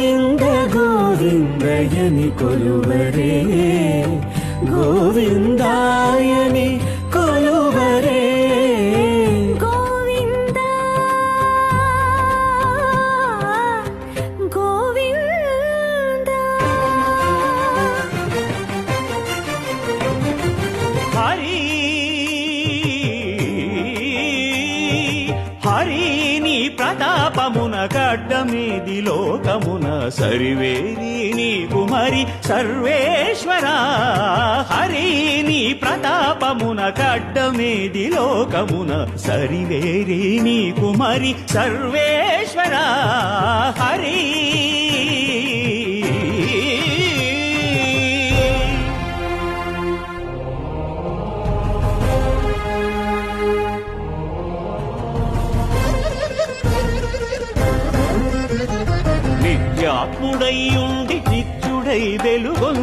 గోవింద గోవిందయని కొలువరే గోవిందాయని కొలువరే గోవింద గోవింద హరి హరి నీ ప్రతాపమున గడ్డమేది లోకమున సరివేరి నీకు మరి సర్వేశ్వర హరి నీ ప్రతాపమున గడ్డమేది లోకమున సరివేరి నీకు మరి సర్వేశ్వర హరి నిత్యాత్ముడై ఉండి నిత్యుడై వెలుగొందు